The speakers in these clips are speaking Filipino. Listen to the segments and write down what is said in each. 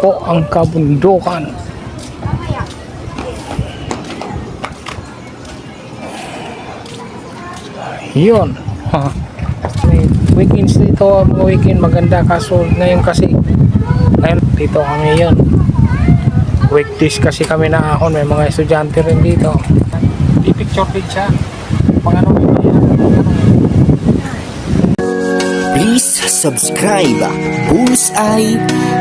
po ang kabundukan. Yun. May weekends dito, mga weekend maganda, kaso ngayon kasi ngayon dito kami yun. Weekdays kasi kami na ahon, may mga estudyante rin dito. I-picture din siya. Pang ano Please subscribe Bullseye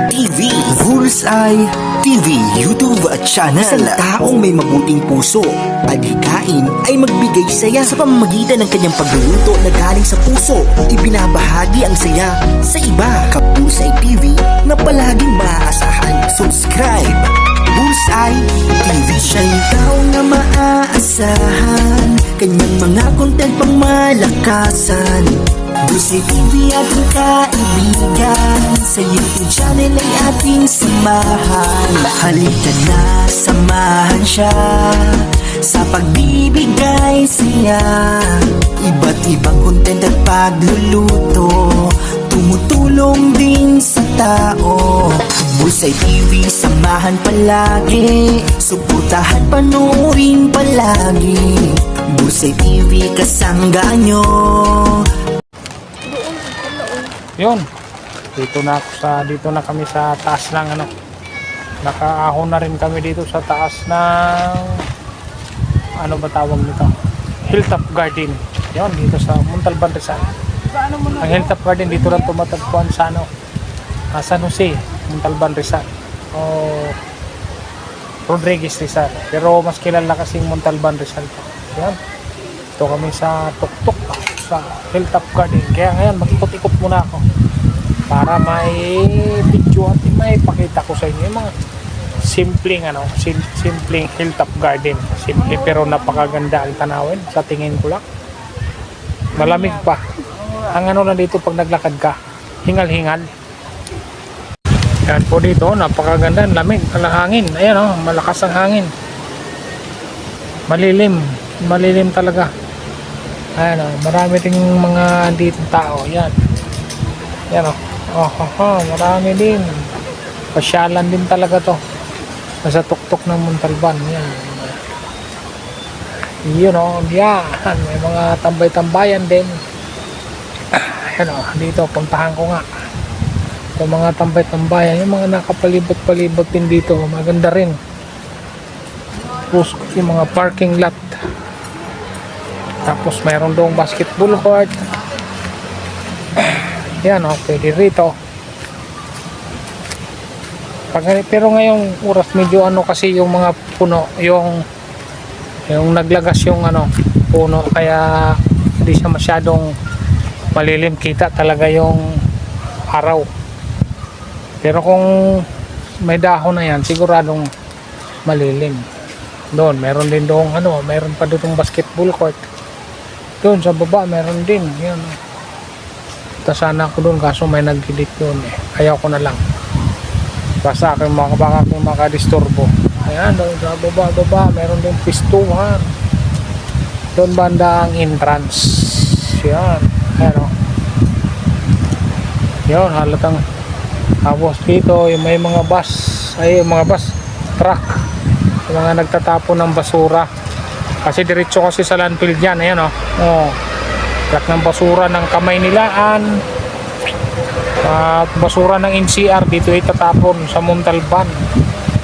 TV. Bullseye TV YouTube channel. Isang taong may mabuting puso, adhikain ay magbigay saya sa pamamagitan ng kanyang pagluluto na galing sa puso. Ibinabahagi ang saya sa iba. Bullseye TV na palaging maaasahan. Subscribe Bullseye TV. Siya'y tao na maaasahan, kanyang mga content pang malakasan. Bullseye TV ating kaibigan, sa YouTube channel ay ating samahan. Halika na, samahan siya sa pagbibigay saya. Iba't ibang content at pagluluto, tumutulong din sa tao. Bullseye TV, samahan palagi, suportahan, panoorin palagi. Bullseye TV, kasangga nyo. yun. Dito na kami sa taas ng ano. Nakaahon na rin kami dito sa taas ng ano ba tawag nito? Hilltop Garden. Yun, dito sa Montalban Rizal. Ang Hilltop Garden dito lang tumatagpuan sa ano, San Jose, Montalban Rizal. O Rodriguez Rizal. Pero mas kilala kasing Montalban Rizal to. Yan. Ito kami sa tuktok sa Hilltop Garden. Kaya ngayon mag-ikot-ikot muna ako para may video at may pakita ko sa inyo yung mga simpleng Hilltop Garden. Simple pero napakaganda ang tanawin sa tingin ko lang. Malamig pa. Ang ano na dito pag naglakad ka, hingal-hingal. Yan po dito, napakaganda, lamig, ang hangin. Ayan o, malakas ang hangin. Malilim talaga. Ayan o, marami ding mga dito tao. Yan. Yan o. Marami din. Pasyalan din talaga to. Nasa tuktok ng Montalban. Yan. Yun o, yan. May mga tambay-tambayan din. Ayan o, dito, puntahan ko nga. Yung mga tambay-tambayan, yung mga nakapalibot-palibot din dito, maganda rin. Tapos yung mga parking lot. Tapos mayroon doong basketball court. Yan o, pwede rito. Pero ngayong oras medyo ano kasi yung mga puno, yung naglagas yung ano, puno, kaya hindi siya masyadong malilim, kita talaga yung araw. Pero kung may dahon na yan, siguradong malilim. Doon, meron din doon ano, meron pa doon basketball court. Doon sa baba, meron din. Yan. Sana ako doon, kaso may nag-edit doon eh. Ayaw ko na lang. Basta aking baka akong makadisturbo. Ayan, doon sa baba, meron din pistuhan. Doon banda ang entrance. Yan. Ayan o. Yan, halatang. Tapos dito, yung may mga bus, truck, yung mga nagtatapon ng basura. Kasi diretso kasi sa landfill yan, ayan o. Truck ng basura ng Kamaynilaan, at basura ng NCR dito itatapon sa Montalban.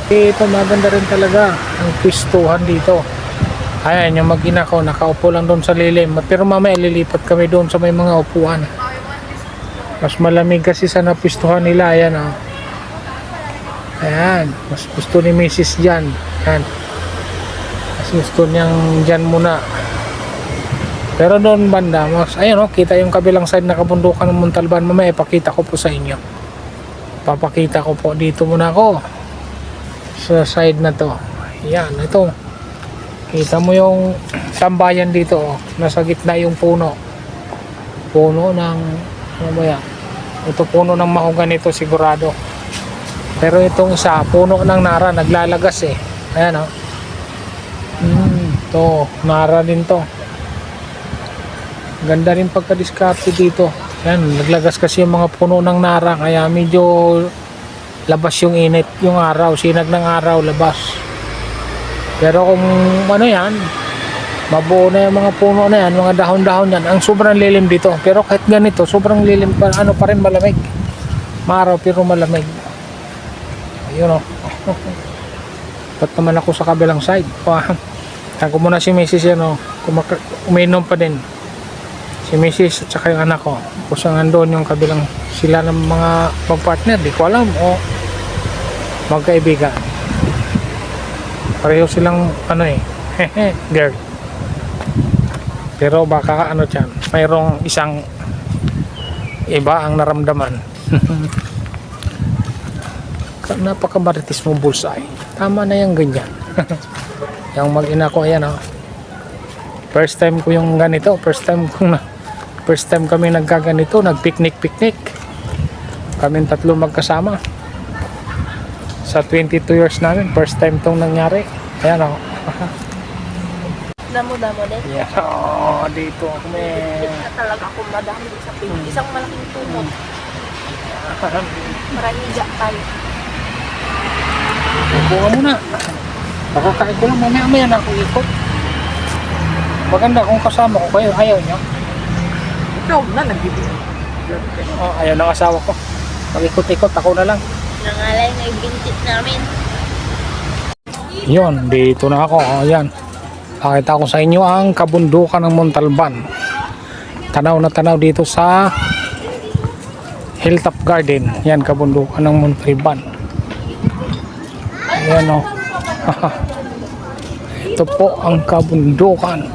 Ito maganda rin talaga ang pistuhan dito. Ayan, yung mag-ina ko, nakaupo lang doon sa lilim. Pero mamaya lilipat kami doon sa may mga upuan. Mas malamig kasi sa napistuhan nila. Ayan o. Ayan. Mas gusto ni Mrs. dyan. Ayan. Mas gusto niyang dyan muna. Pero doon banda, mas, ayun o, kita yung kabilang side na kabundukan ng Montalban. Mamaya ipakita ko po sa inyo. Papakita ko po. Dito muna ako. Sa side na to. Ayan. Ito. Kita mo yung tambayan dito o. Nasa gitna yung puno. Puno ng ano ba yan? Ito puno ng mahugan ito sigurado. Pero itong isa puno ng nara, naglalagas eh. Ayan o. To, nara din to. Ganda rin pagka-discarte dito. Ayan, naglagas kasi yung mga puno ng nara, kaya medyo labas yung init, yung araw, sinag ng araw, labas. Pero kung ano yan, mabuo na yung mga puno na yan, mga dahon-dahon yan, ang sobrang lilim dito. Pero kahit ganito, sobrang lilim pa, ano pa rin, malamig. Maaraw pero malamig. Ayun o. Ba't naman ako sa kabilang side? Tago muna si Mrs. yan o. Uminom pa din. Si Mrs. at saka yung anak ko. Kung saan doon yung kabilang sila ng mga pag-partner, di ko alam. O magkaibigan. Pareho silang ano eh. Girl. Pero baka ano dyan, mayroong isang iba ang naramdaman. Napakamaritis mo Bullseye. Tama na yung ganyan. Yung mag-ina ko, ayan o. First time ko yung ganito. First time kami nagkaganito. Nag-picnic. Kaming tatlo magkasama. Sa 22 years namin, first time tong nangyari. Ayan o. Damo-damo din. Yeah. Oh, dito kami. Na talaga ako madami sa pin. Isang malaking tumot. Maraniga tayo. Buka muna. Nakakain ko lang. Mamaya na ako ikot. Maganda kung kasama ko kayo. Ayaw nyo. Ikaw na nagbibigay. Oh, ayaw ng asawa ko. Mag-ikot-ikot ako na lang. Nangalay na yung bintit namin. Yun, dito na ako. Ayan. Pakita ko sa inyo ang kabundukan ng Montalban. Tanaw na tanaw dito sa Hilltop Garden. Yan, kabundukan ng Montalban. Ayan o. Ito po ang kabundukan.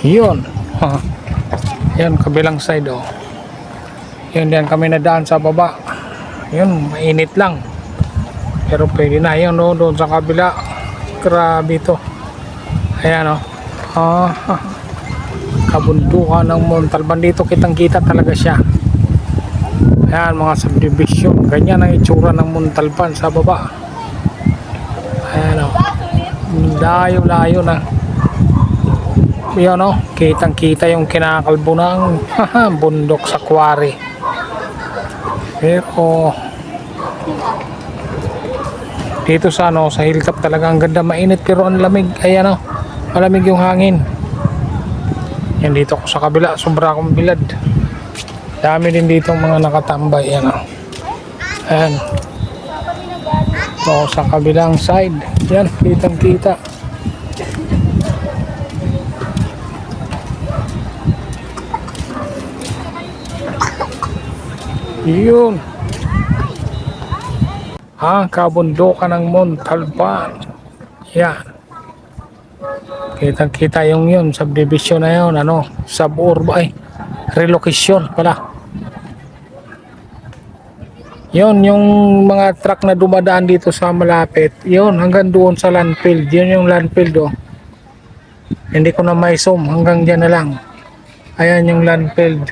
Yun. Yan, kabilang side o. Yun, yan kami nadaan sa baba. Yun, mainit lang. Pero pwede na yun, no? Doon sa kabila. Grabe ito. Ayan, no? Kabundukan ng Montalban. Dito kitang-kita talaga siya. Ayan, mga subdivision. Ganyan ang itsura ng Montalban sa baba. Ayan, no? Layo-layo na. Yun, no? Kitang-kita yung kinakalbo ng bundok sa quarry. Pero dito sa ano, sa hilltop talaga ang ganda, mainit pero ang lamig. Ayan o, malamig yung hangin. Yan, dito ko sa kabila, sobra akong bilad. Dami din dito mga nakatambay. Ayan o. Ayan. So, sa kabilang side, yan, kitang kita. Yun. Kabundukan ng Montalban. Yan. Kitang-kita yung yun. Subdivision na yun. Ano? Suburb. Ay. Relocation pala. Yun. Yung mga truck na dumadaan dito sa malapit. Yun. Hanggang doon sa landfill. Yun yung landfill do. Hindi ko na may zoom. Hanggang dyan na lang. Ayan yung landfill.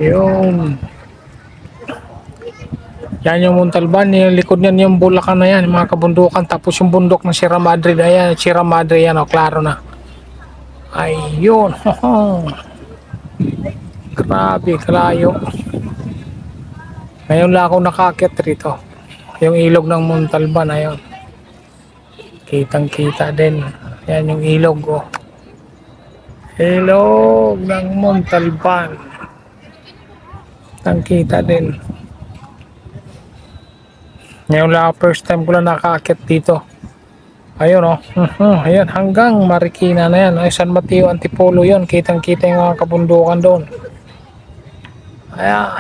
Yung yan yung Montalban, yung likod niyan yung Bulacan na yan, mga kabundukan, tapos yung bundok ng Sierra Madre, ayan, Sierra Madre yan, o, klaro na. Ayun. Grabe, kalayo. Ngayon lang ako nakakit rito. Yung ilog ng Montalban, ayun. Kitang kita din. Yan yung ilog, oh. Ilog ng Montalban. Kita din. Ngayon lang, first time ko lang nakakakit dito. Ayun o. Ayan, hanggang Marikina na yan. Ay, San Mateo, Antipolo yun. Kitang-kita yung mga kabundukan doon. Ayan.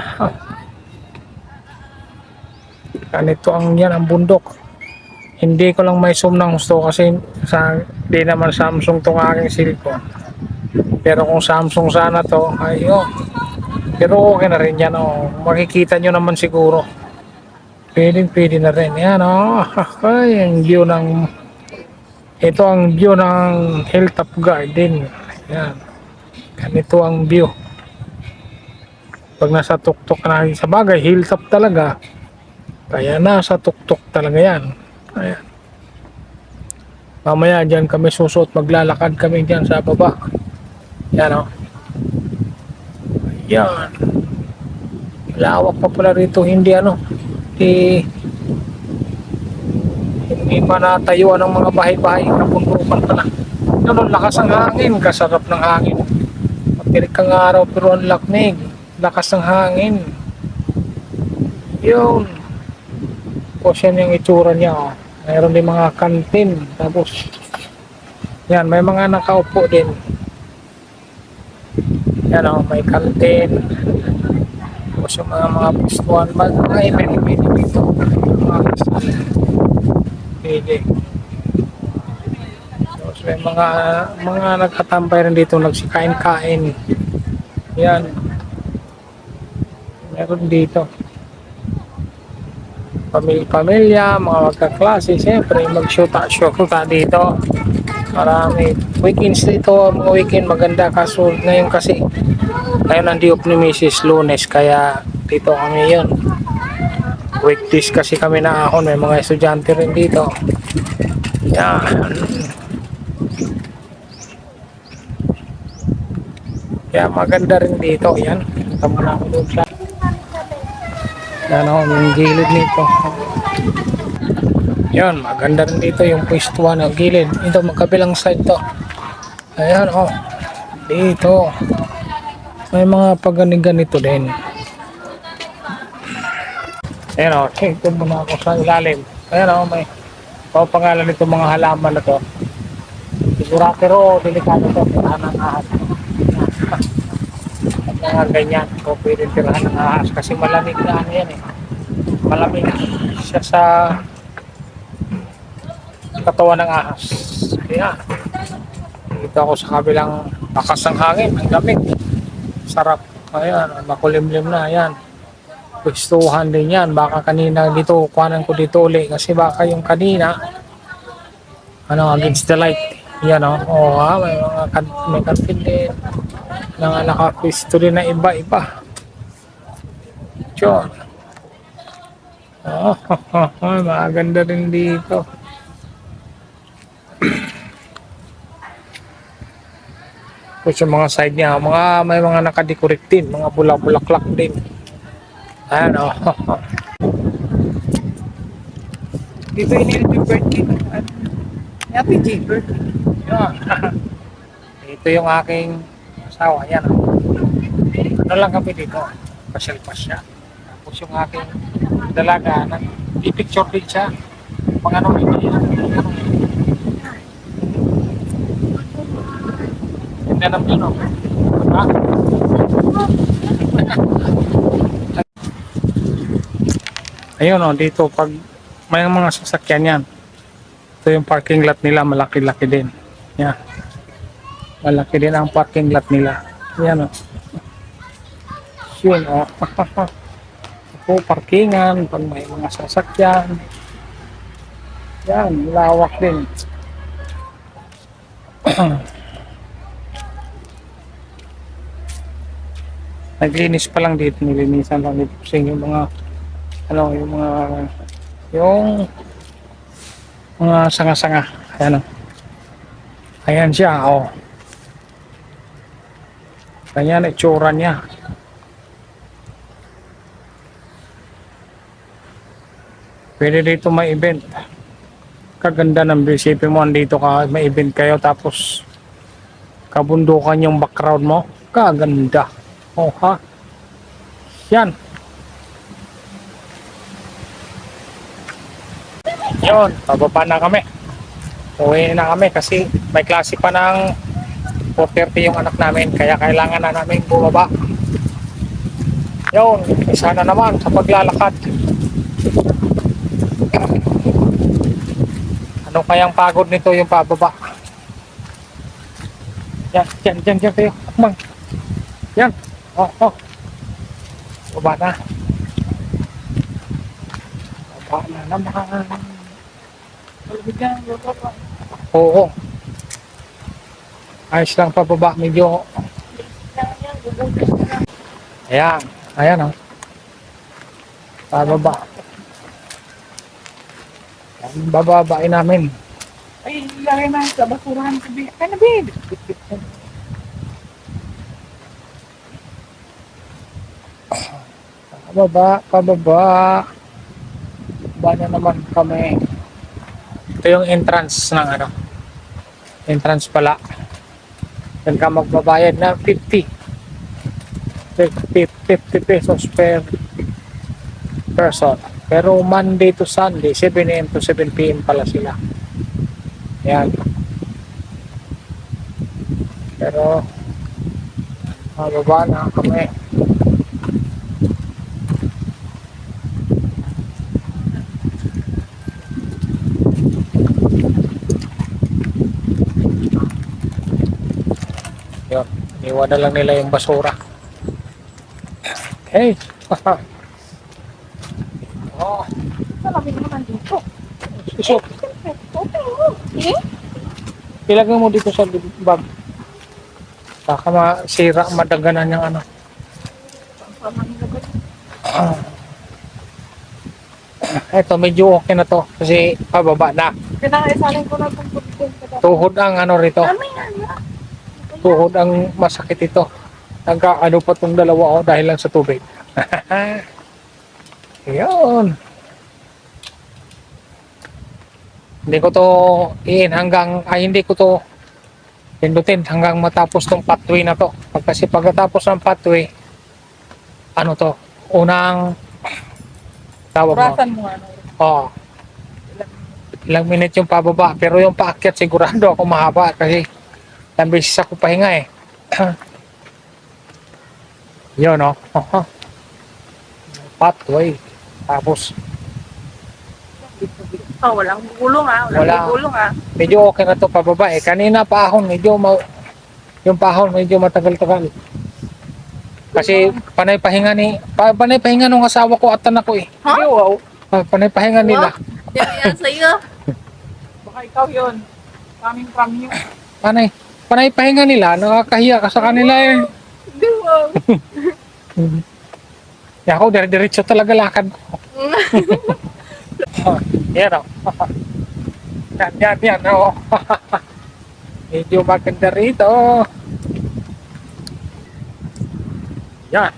Ganito ang yan, ang bundok. Hindi ko lang may zoom ng gusto kasi di naman Samsung itong aking cellphone. Pero kung Samsung sana to, ayun. Pero okay na rin yan, oh. Makikita nyo naman siguro. Pwede na rin. Yan, oh. Ay, ang view ng... Ito ang view ng Hilltop Garden. Yan. Ganito ang view. Pag nasa tuktok na sa bagay, hilltop talaga. Kaya nasa tuktok talaga yan. Ayan. Mamaya dyan kami susuot. Maglalakad kami dyan sa baba. Yan, oh. Yan. Lawak pa pala rito, hindi ano. Hindi pa natayuan ng mga bahay-bahay. Napundukan pa na. Yan, ang lakas ng hangin. Kasarap ng hangin. Matirik kang araw pero ang lakmig. Lakas ng hangin. Yun. Tapos yan yung itsura niya. Oh. Mayroon din mga kantin. Tapos, yan, may mga nakaupo din. Yan o, may kantin. Tapos yung mga pustuan. Mga event dito. Mga pustuan. Pili. Tapos may mga nagkatambay rin dito. Nagsikain-kain. Yan. Meron dito. Pamilya, mga magkaklase, siyempre mag-shoota dito. Marami. Weekends dito, mga weekend maganda. Kaso ngayon kasi, ngayon ang diop ni Mrs. Lunes, kaya dito kami yun. Weekdays kasi kami naahon, may mga estudyante rin dito. Yan. Kaya maganda rin dito, yan. Tama na ako doon sa yan o, yung gilid nito. Yan, maganda rin dito yung pwestuhan ng gilid. Ito, magkabilang side to. Ayan o, dito. May mga pagani-ganito din. Ayan o, ito muna ako sa ilalim. Ayan o, may pangalan nito mga halaman na to. Sigura, pero delikado to. Tirahan ng ahas. Mga ganyan. O pwede tirahan ng ahas kasi malamig na ano yan eh. Malamig siya sa katawan ng ahas. Kaya dito ako sa kabilang bakas ng hangin. Ang lamig. Sarap. Ayan, makulimlim na. Ayan. Gustuhan din yan. Baka kanina dito, kuhanan ko dito uli. Kasi baka yung kanina, against the light. Yan o. May mga may kantin din. Na nakapisto din na iba-iba. Diyon. Maganda rin dito. Tapos yung mga side niya, may mga nakadecorate din, mga bulak-bulaklak din. Ayan o. Dito inilit yung birthday. Happy J birthday. Yan. Ito yung aking asawa. Yan o. Ano lang kami dito. Pasyal-pasyal. Tapos yung aking dalaga, nag-picture din siya. Mga ano, hindi naman yun o. Ha? Ayun o, dito pag may mga sasakyan yan. Ito yung parking lot nila, malaki-laki din. Yan. Malaki din ang parking lot nila. Yan o. Yun o. Ito, parkingan, pag may mga sasakyan. Yan, lawak din. Naglinis pa lang dito, nilinisan lang dito kasi yung mga yung mga sanga-sanga. Ayan o. Ayan siya, o. Ganyan itsura niya. Pwede dito may event. Kaganda ng isipin mo, andito ka, may event kayo, tapos kabundukan yung background mo. Kaganda. Oh ha. Yan. Yun, pababa na kami. Uwi na kami kasi may klase pa ng 4:30 yung anak namin, kaya kailangan na namin bumaba. Yun, isa na naman sa paglalakad. Ano kayang pagod nito yung pababa? Yan kayo. Akmang. Yan. Oh. Baba na. Baba na naman. Oo. Ayos lang pababa. Medyo. Ayan o. Pababa. Bababain namin. Ay, lagay na sa basurahan sa bid. Ay, na bid. Pababa. Ba na naman kami. Ito yung entrance ng ano. Entrance pala. Yan ka magbabayad na 50 pesos per person. Pero Monday to Sunday, 7 a.m. to 7 p.m. pala sila. Yan. Pero mababa na kami. Yun. Iwan na lang nila yung basura. Okay. Oh, Malamig naman dito. iso. Eh? Ilagay mo dito sa bag. Baka masira, madaganan yung ano. Ah. Eto, medyo okay na to. Kasi pababa na. Kinakaisalin ko na itong putin. Tuhod ang ano rito. Kami nga. Tuhod ang masakit ito. Nagka-ano pa tong dalawa dahil lang sa tubig. Yun. Hindi ko to hindi ko to pindutin hanggang matapos tong pathway na to. Kasi pagkatapos ng pathway, ano to, unang tawag mo. Burasan mo ano. Oo. Ilang minutes yung pababa, pero yung paakyat sigurado ako mahaba kasi ilang beses ako pahinga eh. Yun no. Pathway. Tapos Oh, walang gulong ah. Wala. Walang gulong ah. medyo okay na to pababa eh. Kanina paahon, yung paahon medyo matagal-tagal. Kasi panay pahinga nung asawa ko at anak ko eh. Ha? Wow. Panay pahinga nila. Yan sa'yo. Baka ikaw yun. Coming from you. Panay pahinga nila, nakakahiya ka sa kanila eh. Hindi wow. Ako, dire-diretso talaga lakad ko. Yan o. Yan o. Medyo maganda rito. Yan.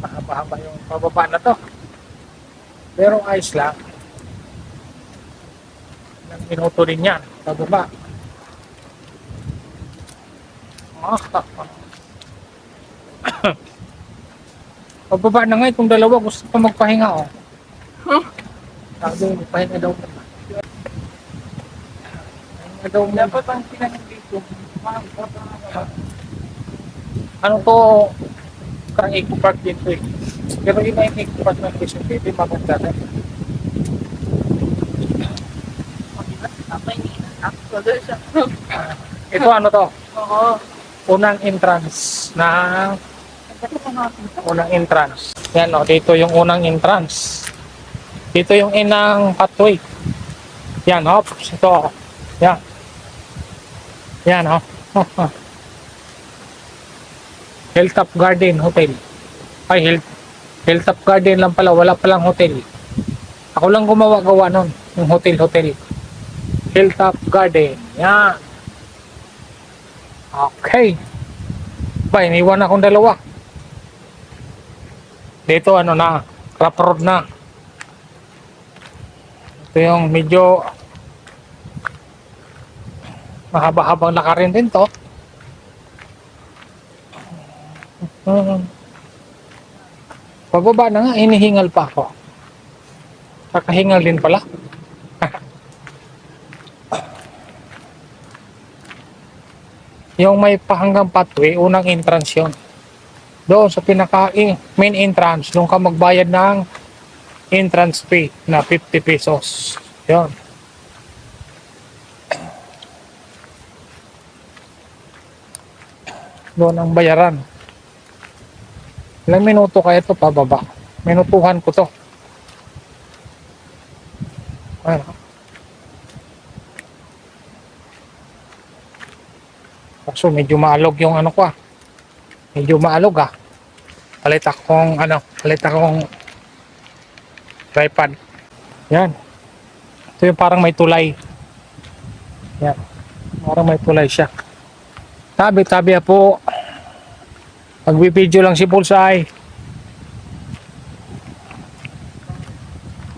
Mahaba-haba yung pababa na to. Pero ayos lang. Ilang minuto rin yan. Pababa. Pababa na nga itong dalawa. Gusto pa magpahinga oh. Sabi, magpahinga daw muna. Pahinga daw muna. Dapat ang pinanong dito. Ano to, karang Eco Park dito eh. Pero iba yung Eco Park ng Quezon City, maganda rin. Ito ano to, Oo. unang entrance na unang entrance. Yan o, dito yung unang entrance. Dito yung inang pathway. Yan, hop, ito. Yan. Yan, hop. Hilltop Garden Hotel. Ay, Hilltop Garden lang pala, wala palang hotel. Ako lang gumawa-gawa nun, yung hotel. Hilltop Garden. Yan. Okay. Ba, iniwan akong dalawa. Dito ano na, rough road na. Ito yung medyo mahaba-habang lakarin din to. Pababa na nga, hinihingal pa ako. Kakahingal din pala. Yung may pahanggang pathway, unang entrance yun. Doon sa main entrance, doon ka magbayad ng entrance fee na 50 pesos. Yun. Doon ang bayaran. Ilang minuto kaya ito pababa? Minutuhan ko to. Ayun. So medyo maalog yung ano ko ah. Medyo maalog ah. Palit akong tripod. Yan. Ito yung parang may tulay. Yan. Parang may tulay siya. Tabi po. Magbibideo lang si Bullseye.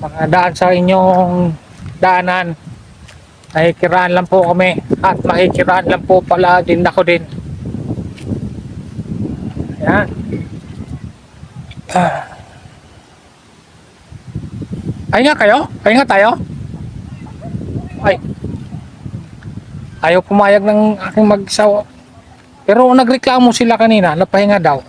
Mga daan sa inyong daanan. Nakikiraan lang po kami. At makikiraan lang po pala din ako din. Ayan. Ay nga kayo? Ay nga tayo? Ay. Ayaw pumayag ng aking magsawa. Pero nagreklamo sila kanina, napahinga daw.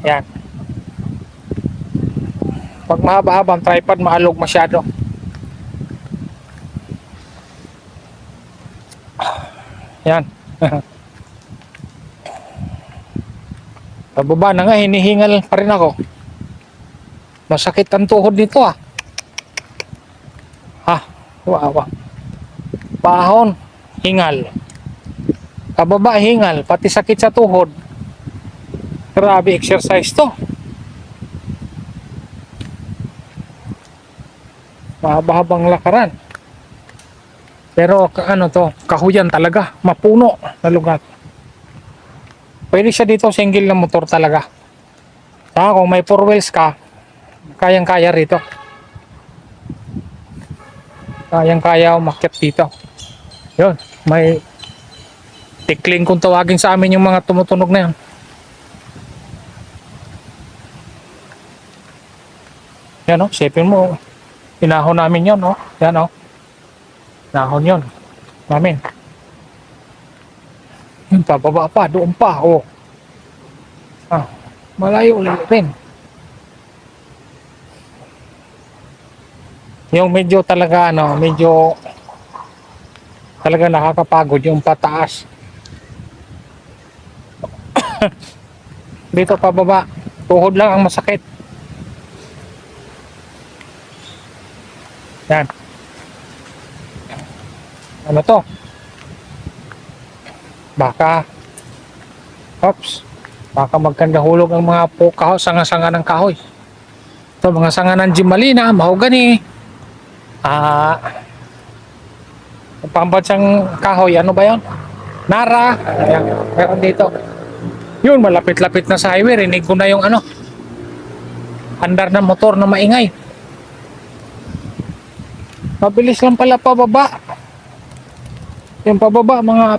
Yan. Pag mahaba-haba ang tripod, maalog masyado. Yan. Pababa na nga, hinihingal pa rin ako. Masakit ang tuhod nito ah. Wow. Pahon, hingal. Pababa, hingal. Pati sakit sa tuhod. Grabe exercise to. Mahaba-habang lakaran. Pero ano to, kahuyan talaga. Mapuno na lugar. Pwede siya dito single na motor talaga. Saka kung may 4 wheels ka, kayang-kaya rito. Kayang-kaya umakyat dito. Yun, may tikling kung tawagin sa amin yung mga tumutunog na yun. Yan o, sipin mo. Inahon namin yun o. Yan o. Inahon yun. Namin. Yun pa, baba pa, doon pa o. Malayo ulit rin. Yung medyo talaga medyo talaga nakakapagod yung pataas. Dito pababa, tuhod lang ang masakit. Yan. Ano to? Baka magkanda hulog ang mga sanga-sanga ng kahoy. Ito mga sanga ng Jimalina, mahogani. Pambansang kahoy, ano ba yon? Nara. Ayan, meron dito. Yun, malapit-lapit na sa highway. Rinig ko na yung andar ng motor na maingay. Mabilis lang pala pababa. Yung pababa, mga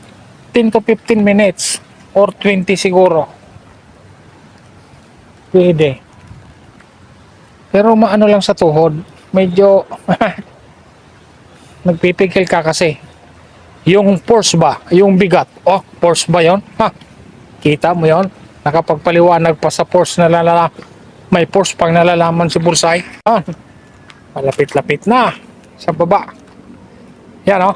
10 to 15 minutes or 20 siguro. Pwede. Pero maano lang sa tuhod. Medyo nagpipigil ka kasi. Yung force ba? Yung bigat. Force ba yon? Kita mo yon? Nakapagpaliwanag pa sa force na may force pang nalalaman si Bullseye. Malapit-lapit na sa baba. Yan o.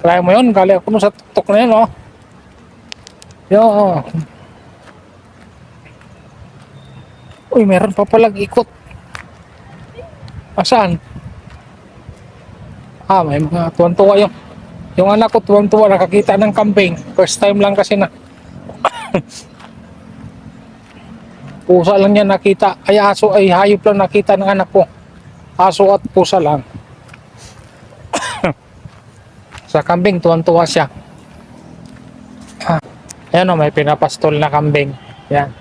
Try mo yun. Gali ako sa tuktok na yun o. Yo. Uy, meron pa palang ikot. Saan? May mga tuwan-tuwa yung anak ko, tuwan-tuwa nakakita ng kambing. First time lang kasi na pusa lang niya nakita. Ay aso, ay hayop lang nakita ng anak ko. Aso at pusa lang. Sa kambing, tuwan-tuwa siya. Ayan o, may pinapastol na kambing. Yan.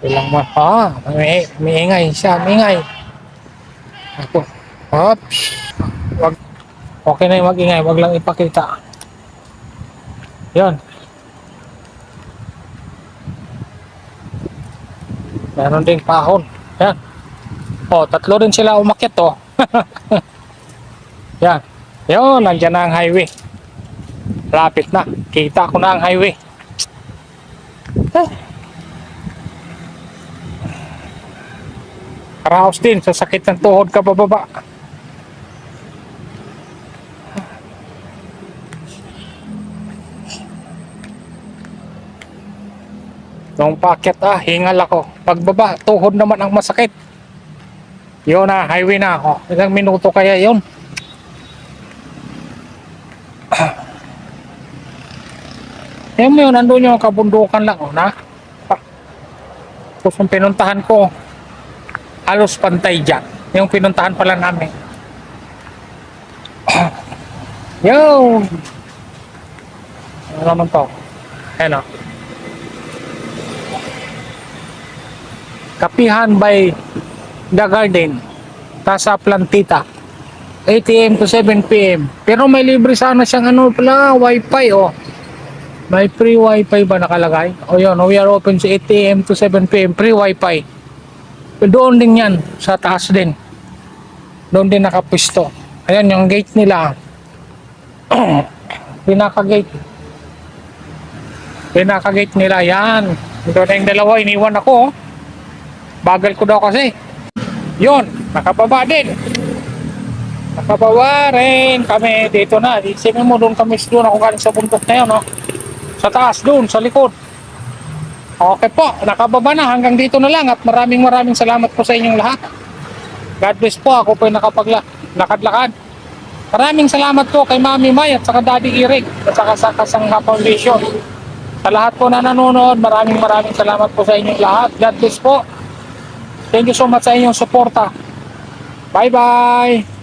Ilang mo. May ingay siya, may ingay. Ako. Wag. Okay na yung mag-ingay, wag lang ipakita. Yun. Meron ding pahon. Yan. Tatlo rin sila umakyat to. Yan. Yun, nandiyan na ang highway. Lapit na. Kita ko na ang highway. Karaos din sa sakit ng tuhod ka bababa. Nung paakyat hingal ako. Pagbaba, tuhod naman ang masakit. Yun na, highway na ako. Ilang minuto kaya yun? Yan mo yun, nandun yung kabundukan lang. Tapos yung pinuntahan ko, halos pantay dyan. Yung pinuntahan pala namin. Yo! Ano naman to? Ayan o. Kapihan by The Garden. Tasa Plantita. 8 a.m. to 7 p.m. Pero may libre sana siyang ano pala, wifi oh. May free wifi ba nakalagay? O yun, we are open sa 8 a.m. to 7 p.m. Free wifi. Doon din yan, sa taas din. Doon din nakapwisto. Ayan yung gate nila. Pinaka-gate. Pinaka-gate nila, yan. Ito na yung dalawa, iniwan ako oh. Bagal ko daw kasi. Yun, nakababa din. Nakababa rin kami dito na. Isipin mo doon kami doon ako galing sa bundok na yun, no? Sa taas doon, sa likod. Okay po, nakababa na. Hanggang dito na lang at maraming salamat po sa inyong lahat. God bless po. Ako po yung nakadlakad. Maraming salamat po kay Mami May at saka Daddy Eric at saka sa Kasangha Foundation. Sa lahat po na nanonood, maraming salamat po sa inyong lahat. God bless po. Thank you so much sa inyong suporta. Bye-bye!